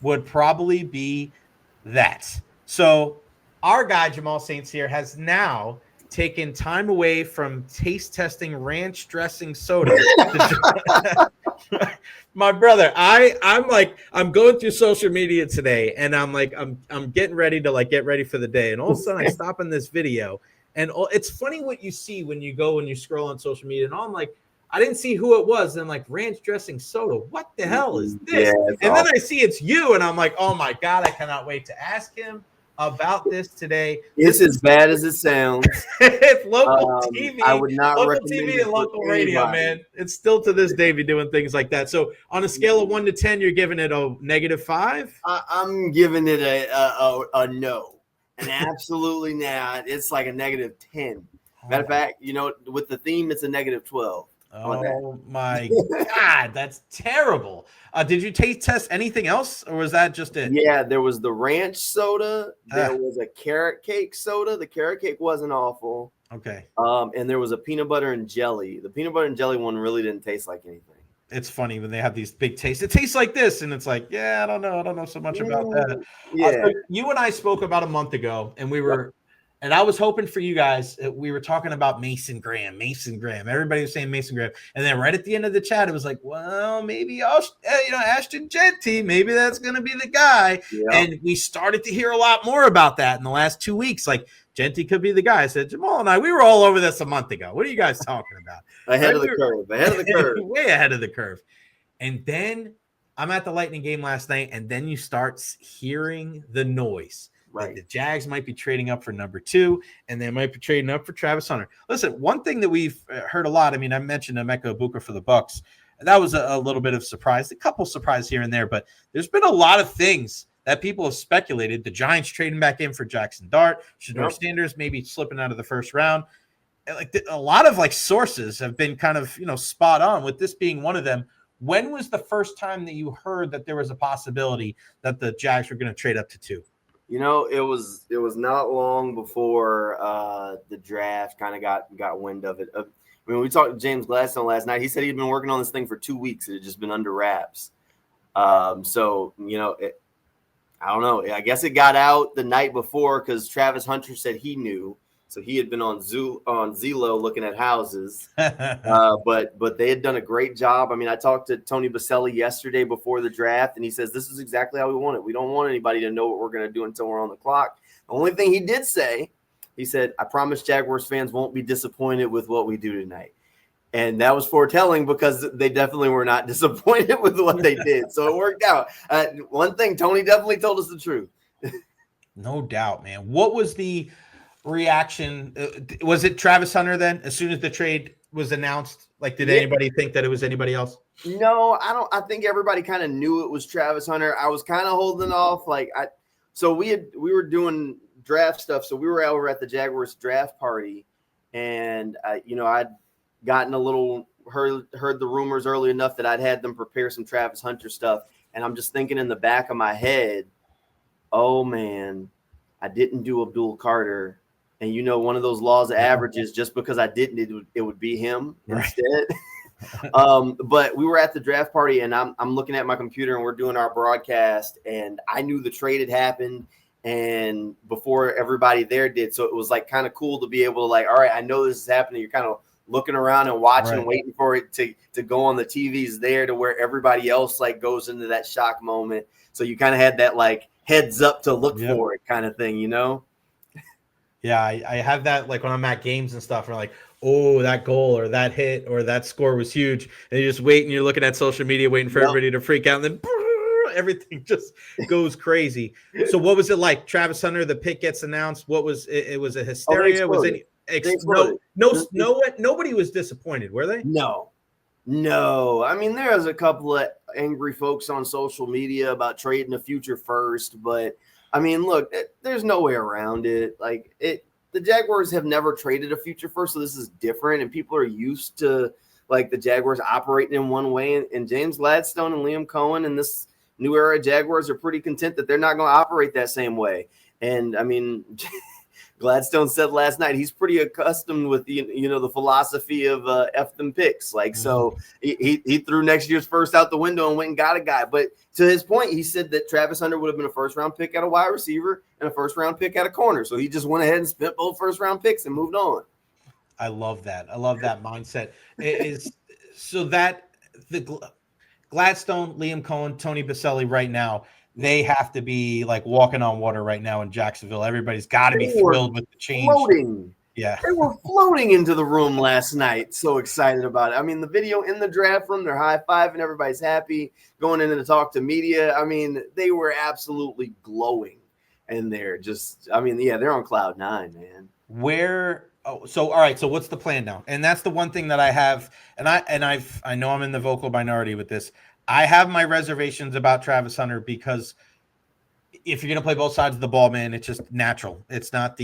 would probably be that. So our guy Jamal Saints here has now taken time away from taste testing ranch dressing soda. My brother, I'm going through social media today, and I'm getting ready to get ready for the day, and all of a sudden I stop in this video, and it's funny what you see when you scroll on social media, and I'm like, I didn't see who it was, and I'm like, ranch dressing soda, what the hell is this? Yeah, and then I see it's you, and I'm like, oh my god, I cannot wait to ask him about this today. It's as bad as it sounds. It's local TV. I would not local recommend TV it and for local radio, anybody. man. It's still to this day be doing things like that. So on a scale of 1 to 10, you're giving it a -5? I'm giving it a no. And absolutely not. It's like a -10. Matter of fact, with the theme, it's a -12. Oh my god, that's terrible. Did you taste test anything else, or was that just it? Yeah, there was the ranch soda. There was a carrot cake soda. The carrot cake wasn't awful. Okay. And there was a peanut butter and jelly. The peanut butter and jelly one really didn't taste like anything. It's funny when they have these big tastes. It tastes like this, and it's like, yeah, I don't know so much about that. Yeah. So you and I spoke about a month ago, and and I was hoping for you guys. We were talking about Mason Graham. Everybody was saying Mason Graham, and then right at the end of the chat, it was like, well, maybe Ashton Jeanty, maybe that's going to be the guy. Yeah. And we started to hear a lot more about that in the last 2 weeks. Like Jeanty could be the guy. I said, Jamal and I, we were all over this a month ago. What are you guys talking about? Ahead of the curve. Way ahead of the curve. And then I'm at the Lightning game last night, and then you start hearing the noise. Right. The Jags might be trading up for number 2, and they might be trading up for Travis Hunter. Listen, one thing that we've heard a lot, I mean, I mentioned Emeka Egbuka for the Bucs. That was a little bit of surprise, a couple surprises here and there, but there's been a lot of things that people have speculated. The Giants trading back in for Jackson Dart, Shedeur Sanders maybe slipping out of the first round. A lot of sources have been kind of, spot on, with this being one of them. When was the first time that you heard that there was a possibility that the Jags were going to trade up to 2? It was not long before the draft kind of got wind of it. I mean, we talked to James Gladstone last night. He said he'd been working on this thing for 2 weeks. It had just been under wraps. So, I don't know. I guess it got out the night before because Travis Hunter said he knew. So he had been on Zillow looking at houses. But they had done a great job. I mean, I talked to Tony Baselli yesterday before the draft, and he says, this is exactly how we want it. We don't want anybody to know what we're going to do until we're on the clock. The only thing he did say, he said, I promise Jaguars fans won't be disappointed with what we do tonight. And that was foretelling because they definitely were not disappointed with what they did. So it worked out. One thing, Tony definitely told us the truth. No doubt, man. What was the reaction? Was it Travis Hunter then, as soon as the trade was announced? Did anybody think that it was anybody else? No, I don't. I think everybody kind of knew it was Travis Hunter. I was kind of holding off. So we were doing draft stuff. So we were over at the Jaguars draft party, and I'd gotten a little heard the rumors early enough that I'd had them prepare some Travis Hunter stuff, and I'm just thinking in the back of my head, oh man, I didn't do Abdul Carter. And one of those laws of averages, just because I didn't, it would be him instead. But we were at the draft party, and I'm looking at my computer, and we're doing our broadcast, and I knew the trade had happened, and before everybody there did. So it was kind of cool to be able to all right, I know this is happening. You're kind of looking around and watching, waiting for it to go on the TVs there, to where everybody else goes into that shock moment. So you kind of had that heads up to look for it kind of thing, Yeah, I have that when I'm at games and stuff. We're oh, that goal or that hit or that score was huge. And you just wait, and you're looking at social media waiting for everybody to freak out. And then everything just goes crazy. So what was it like? Travis Hunter, the pick gets announced. What was it? It was a hysteria. Was it? Nobody was disappointed, were they? No. I mean, there was a couple of angry folks on social media about trading a future first, but I mean, look, there's no way around it. The Jaguars have never traded a future first, so this is different, and people are used to the Jaguars operating in one way. And James Gladstone and Liam Cohen and this new era Jaguars are pretty content that they're not going to operate that same way. And I mean, Gladstone said last night he's pretty accustomed with the philosophy of F them picks. Like, so he threw next year's first out the window and went and got a guy. But to his point, he said that Travis Hunter would have been a first-round pick at a wide receiver and a first-round pick at a corner. So he just went ahead and spent both first-round picks and moved on. I love that. I love that mindset. It is so that the Gladstone, Liam Cohen, Tony Baselli right now, they have to be like walking on water right now in Jacksonville. Everybody's got to be thrilled with the change. Floating. Yeah. They were floating into the room last night. So excited about it. I mean, the video in the draft room, they're high-fiving. Everybody's happy going in to talk to media. I mean, they were absolutely glowing in there. They're on cloud nine, man. All right. So what's the plan now? And that's the one thing that I have. And I know I'm in the vocal minority with this. I have my reservations about Travis Hunter because if you're going to play both sides of the ball, man, it's just natural. It's not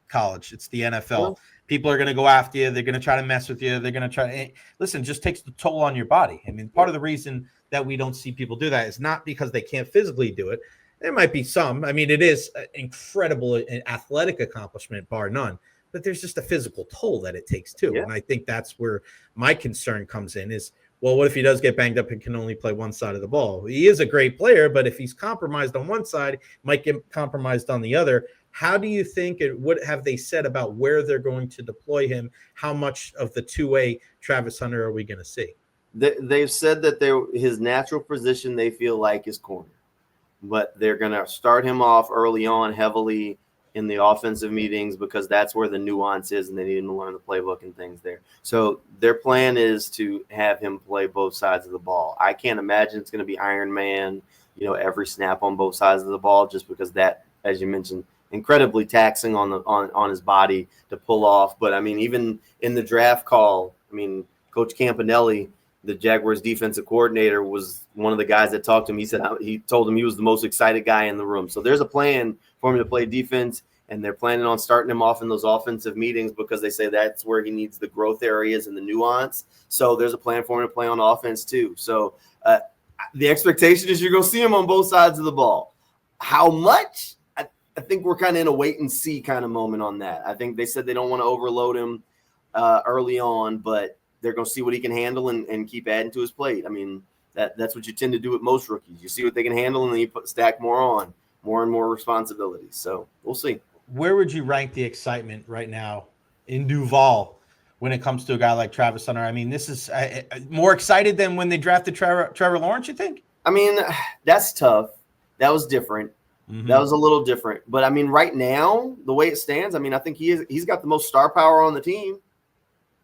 college. It's the NFL. Well, people are going to go after you. They're going to try to mess with you. They're going to try. Listen, just takes the toll on your body. I mean, part of the reason that we don't see people do that is not because they can't physically do it. There might be some. I mean, it is an incredible athletic accomplishment, bar none. But there's just a physical toll that it takes too. Yeah. And I think that's where my concern comes in is, well, what if he does get banged up and can only play one side of the ball? He is a great player, but if he's compromised on one side, might get compromised on the other. How do you think what have they said about where they're going to deploy him? How much of the two-way Travis Hunter are we going to see? They've said that his natural position they feel like is corner, but they're going to start him off early on heavily in the offensive meetings because that's where the nuance is and they need him to learn the playbook and things there. So their plan is to have him play both sides of the ball. I can't imagine it's going to be Iron Man, every snap on both sides of the ball just because that, as you mentioned, incredibly taxing on his body to pull off. But, I mean, even in the draft call, Coach Campanelli, the Jaguars defensive coordinator, was one of the guys that talked to him. He told him he was the most excited guy in the room. So there's a plan for him to play defense, and they're planning on starting him off in those offensive meetings because they say that's where he needs the growth areas and the nuance. So there's a plan for him to play on offense too. So the expectation is you're going to see him on both sides of the ball. How much? I think we're kind of in a wait and see kind of moment on that. I think they said they don't want to overload him early on, but they're going to see what he can handle and keep adding to his plate. I mean, that's what you tend to do with most rookies. You see what they can handle, and then you stack more and more responsibilities. So we'll see. Where would you rank the excitement right now in Duval when it comes to a guy like Travis Hunter? I mean, this is more excited than when they drafted Trevor Lawrence, you think? I mean, that's tough. That was different. Mm-hmm. That was a little different. But, I mean, right now, the way it stands, I mean, I think he's got the most star power on the team.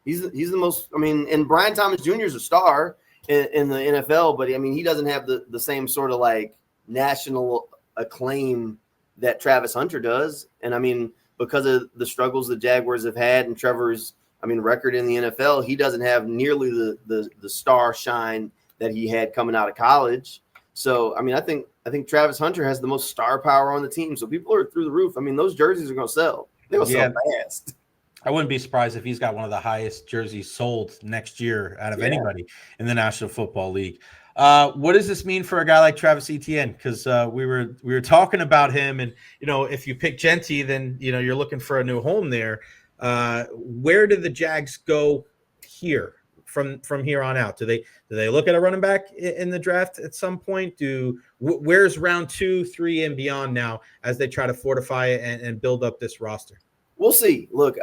He's the most – I mean, and Brian Thomas Jr. is a star in the NFL, but, I mean, he doesn't have the same sort of, like, national acclaim that Travis Hunter does. And, I mean, because of the struggles the Jaguars have had and Trevor's, record in the NFL, he doesn't have nearly the star shine that he had coming out of college. So, I mean, I think Travis Hunter has the most star power on the team. So people are through the roof. I mean, those jerseys are going to sell. They'll sell fast. I wouldn't be surprised if he's got one of the highest jerseys sold next year out of anybody in the National Football League. What does this mean for a guy like Travis Etienne? Because we were talking about him, and if you pick Genty, then you're looking for a new home there. Where do the Jags go here from here on out? Do they look at a running back in the draft at some point? Where's round 2, 3, and beyond now as they try to fortify it and build up this roster? We'll see. Look,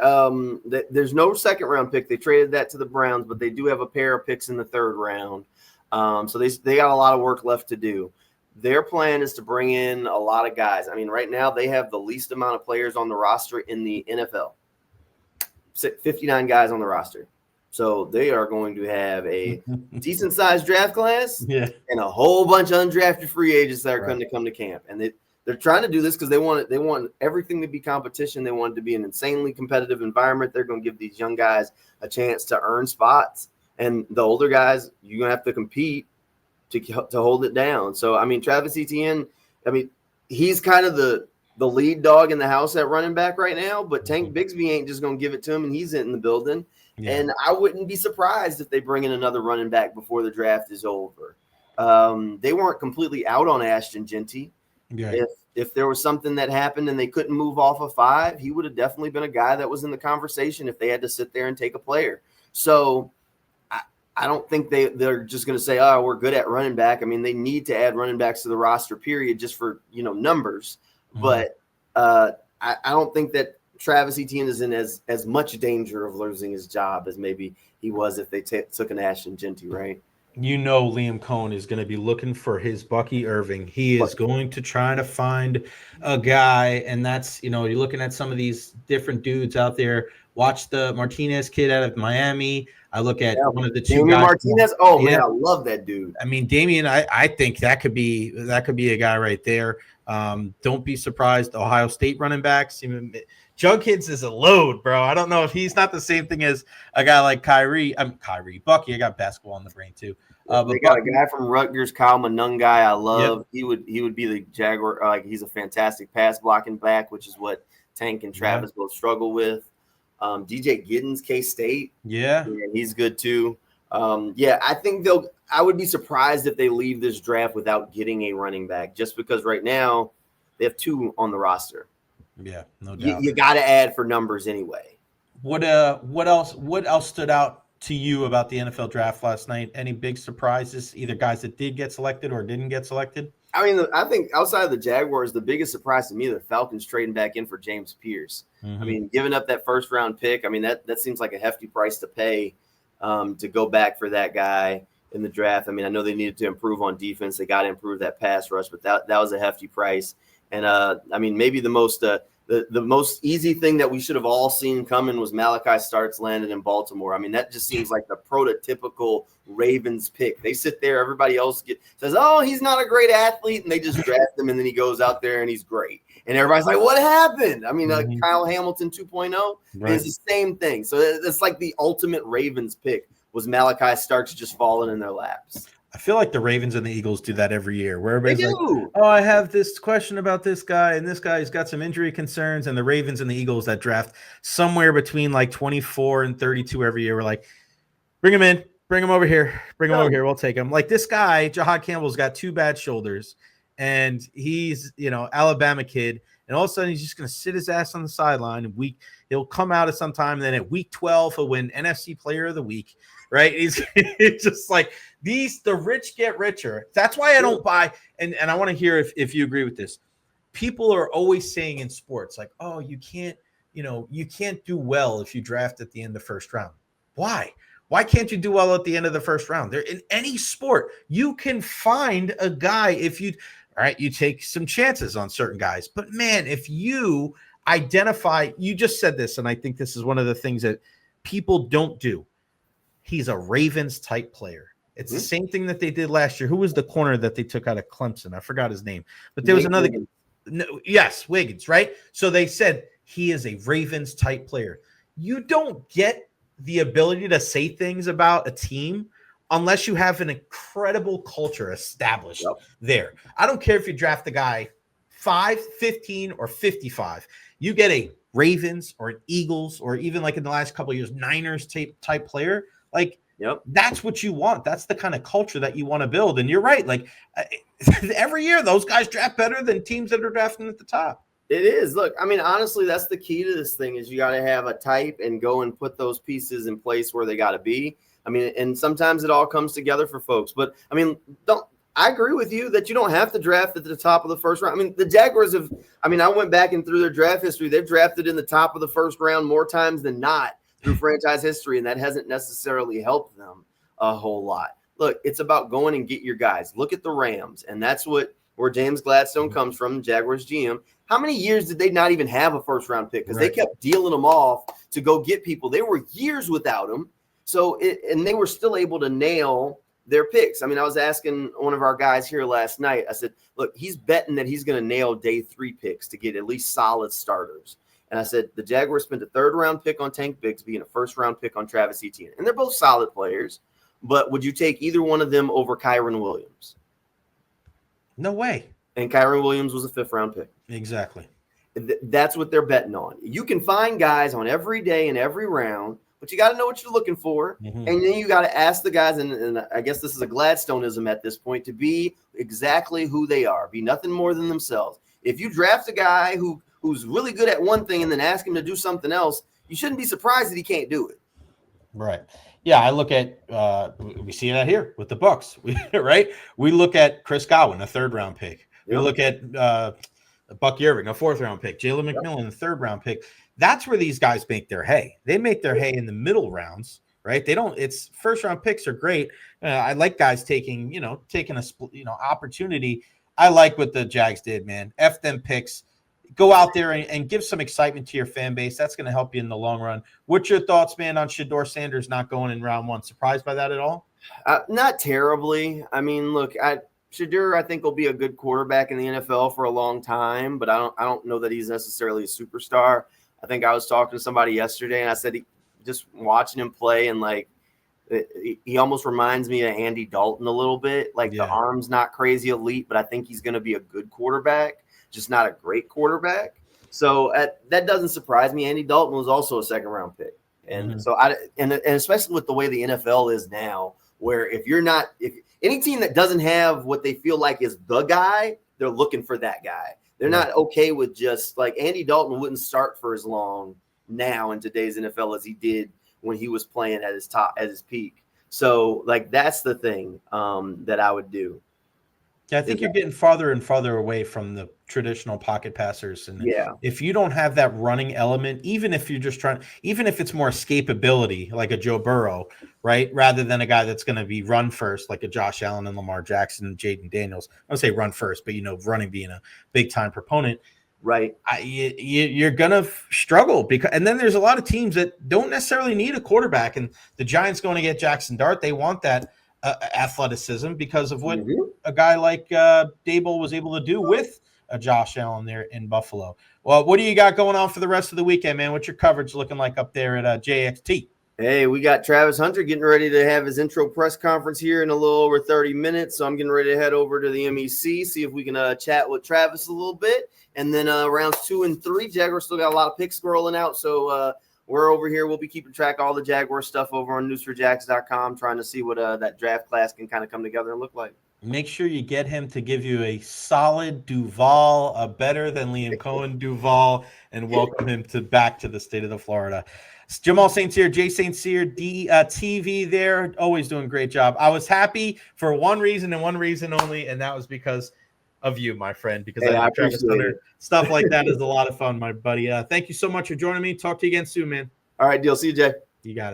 there's no second round pick. They traded that to the Browns, but they do have a pair of picks in the third round. So they got a lot of work left to do. Their plan is to bring in a lot of guys. I mean, right now they have the least amount of players on the roster in the NFL. 59 guys on the roster. So they are going to have a decent-sized draft class and a whole bunch of undrafted free agents that are going to come to camp. And they're trying to do this because they want everything to be competition. They want it to be an insanely competitive environment. They're going to give these young guys a chance to earn spots. And the older guys, you're going to have to compete to hold it down. So, I mean, Travis Etienne, he's kind of the lead dog in the house at running back right now, but Tank Bigsby ain't just going to give it to him, and he's in the building. Yeah. And I wouldn't be surprised if they bring in another running back before the draft is over. They weren't completely out on Ashton Genty. Yeah. if there was something that happened and they couldn't move off of 5, he would have definitely been a guy that was in the conversation if they had to sit there and take a player. So I don't think they're just going to say, oh, we're good at running back. I mean, they need to add running backs to the roster, period, just for, numbers. Mm-hmm. But I don't think that Travis Etienne is in as much danger of losing his job as maybe he was if they took an Ashton Genty, right? Liam Cohen is going to be looking for his Bucky Irving. He is going to try to find a guy, and that's, you're looking at some of these different dudes out there. Watch the Martinez kid out of Miami. I look at one of the two Damian guys. Martinez. Oh, man, I love that dude. I mean, Damian, I think that could be a guy right there. Don't be surprised. Ohio State running backs. Jugheads is a load, bro. I don't know if he's not the same thing as a guy like Bucky. I got basketball on the brain too. But they got a guy from Rutgers, Kyle Monungai. I love. Yep. He would be the Jaguar. He's a fantastic pass blocking back, which is what Tank and Travis both struggle with. DJ Giddens, K-State. Yeah, he's good too. I think I would be surprised if they leave this draft without getting a running back, just because right now they have 2 on the roster. Yeah, no doubt. You got to add for numbers anyway. What else stood out to you about the NFL draft last night? Any big surprises, either guys that did get selected or didn't get selected? I mean, I think outside of the Jaguars, the biggest surprise to me, the Falcons trading back in for James Pierce. Mm-hmm. I mean, giving up that first-round pick, I mean, that seems like a hefty price to pay to go back for that guy in the draft. I mean, I know they needed to improve on defense. They got to improve that pass rush, but that was a hefty price. And, I mean, maybe the most easy thing that we should have all seen coming was Malachi Starks landed in Baltimore. I mean, that just seems like the prototypical Ravens pick. They sit there, everybody else says, oh, he's not a great athlete, and they just draft him, and then he goes out there and he's great. And everybody's like, what happened? I mean, Kyle Hamilton 2.0 is the same thing. So it's like the ultimate Ravens pick was Malachi Starks just falling in their laps. I feel like the Ravens and the Eagles do that every year, where everybody's like, oh, I have this question about this guy, and this guy's got some injury concerns, and the Ravens and the Eagles that draft somewhere between like 24 and 32 every year. We're like, bring him in, bring him over here, we'll take him. Like this guy, Jahad Campbell's got 2 bad shoulders, and he's, Alabama kid, and all of a sudden he's just going to sit his ass on the sideline, and he'll come out at some time, and then at week 12 he'll win NFC Player of the Week. Right? It's just like the rich get richer. That's why I don't buy, and I want to hear if you agree with this. People are always saying in sports, like, oh, you can't do well if you draft at the end of the first round. Why? Why can't you do well at the end of the first round? There in any sport, you can find a guy if you take some chances on certain guys. But man, if you identify, you just said this, and I think this is one of the things that people don't do. He's a Ravens type player. It's the same thing that they did last year. Who was the corner that they took out of Clemson? I forgot his name, but there was another. Yes, Wiggins, right? So they said he is a Ravens type player. You don't get the ability to say things about a team unless you have an incredible culture established there. I don't care if you draft the guy 5, 15, or 55. You get a Ravens or an Eagles, or even like in the last couple of years, Niners type player. Like, that's what you want. That's the kind of culture that you want to build. And you're right. Like every year, those guys draft better than teams that are drafting at the top. It is. Look, I mean, honestly, that's the key to this thing is you got to have a type and go and put those pieces in place where they got to be. I mean, and sometimes it all comes together for folks. But, I mean, I agree with you that you don't have to draft at the top of the first round. I mean, the Jaguars I went back and through their draft history. They've drafted in the top of the first round more times than not through franchise history, and that hasn't necessarily helped them a whole lot. Look, it's about going and get your guys. Look at the Rams, and that's where James Gladstone comes from, Jaguars GM. How many years did they not even have a first-round pick? Because they kept dealing them off to go get people. They were years without them, and they were still able to nail their picks. I mean, I was asking one of our guys here last night. I said, look, he's betting that he's going to nail day 3 picks to get at least solid starters. And I said, the Jaguars spent a 3rd-round pick on Tank Bigsby and a 1st-round pick on Travis Etienne. And they're both solid players, but would you take either one of them over Kyron Williams? No way. And Kyron Williams was a 5th-round pick. Exactly. That's what they're betting on. You can find guys on every day and every round, but you got to know what you're looking for. Mm-hmm. And then you got to ask the guys, and I guess this is a Gladstoneism at this point, to be exactly who they are. Be nothing more than themselves. if you draft a guy who's really good at one thing and then ask him to do something else, you shouldn't be surprised that he can't do it. Right. Yeah, I look at we see that here with the Bucks. Right. We look at Chris Godwin, a 3rd-round pick. We look at Buck Irving, a 4th-round pick. Jalen McMillan, a 3rd-round pick. That's where these guys make their hay. They make their hay in the middle rounds, right? They don't. It's 1st-round picks are great. I like guys taking a opportunity. I like what the Jags did, man. F them picks. Go out there and give some excitement to your fan base. That's going to help you in the long run. What's your thoughts, man, on Shedeur Sanders not going in round 1? Surprised by that at all? Not terribly. I mean, look, Shedeur, I think, will be a good quarterback in the NFL for a long time, but I don't know that he's necessarily a superstar. I think I was talking to somebody yesterday, and I said just watching him play, and like he almost reminds me of Andy Dalton a little bit. Like the arm's not crazy elite, but I think he's going to be a good quarterback, just not a great quarterback. So that doesn't surprise me. Andy Dalton was also a 2nd-round pick, and so and especially with the way the NFL is now, where if any team that doesn't have what they feel like is the guy, they're looking for that guy. They're not okay with just like Andy Dalton wouldn't start for as long now in today's NFL as he did when he was playing at his peak. So like that's the thing that I would do. Yeah, I think you're getting farther and farther away from the traditional pocket passers. And if you don't have that running element, even if you're just even if it's more escapability, like a Joe Burrow, right? Rather than a guy that's going to be run first, like a Josh Allen and Lamar Jackson and Jaden Daniels. I don't say run first, but, running being a big time proponent. Right. You're going to struggle and then there's a lot of teams that don't necessarily need a quarterback. And the Giants going to get Jackson Dart. They want that athleticism because of what a guy like Dable was able to do with Josh Allen there in Buffalo. Well, what do you got going on for the rest of the weekend, man? What's your coverage looking like up there at JXT? Hey, we got Travis Hunter getting ready to have his intro press conference here in a little over 30 minutes. So I'm getting ready to head over to the MEC, see if we can chat with Travis a little bit. And then rounds 2 and 3, Jaguars still got a lot of picks rolling out. So we're over here. We'll be keeping track of all the Jaguar stuff over on newsforjags.com, trying to see what that draft class can kind of come together and look like. Make sure you get him to give you a solid Duval, a better than Liam Cohen Duval, and welcome him back to the state of Florida. It's Jamal St here, Jay St Cyr, TV there, always doing a great job. I was happy for one reason and one reason only, and that was because of you, my friend, because I Travis Hunter. Stuff like that is a lot of fun, my buddy. Thank you so much for joining me. Talk to you again soon, man. All right, deal. See you, Jay. You got it.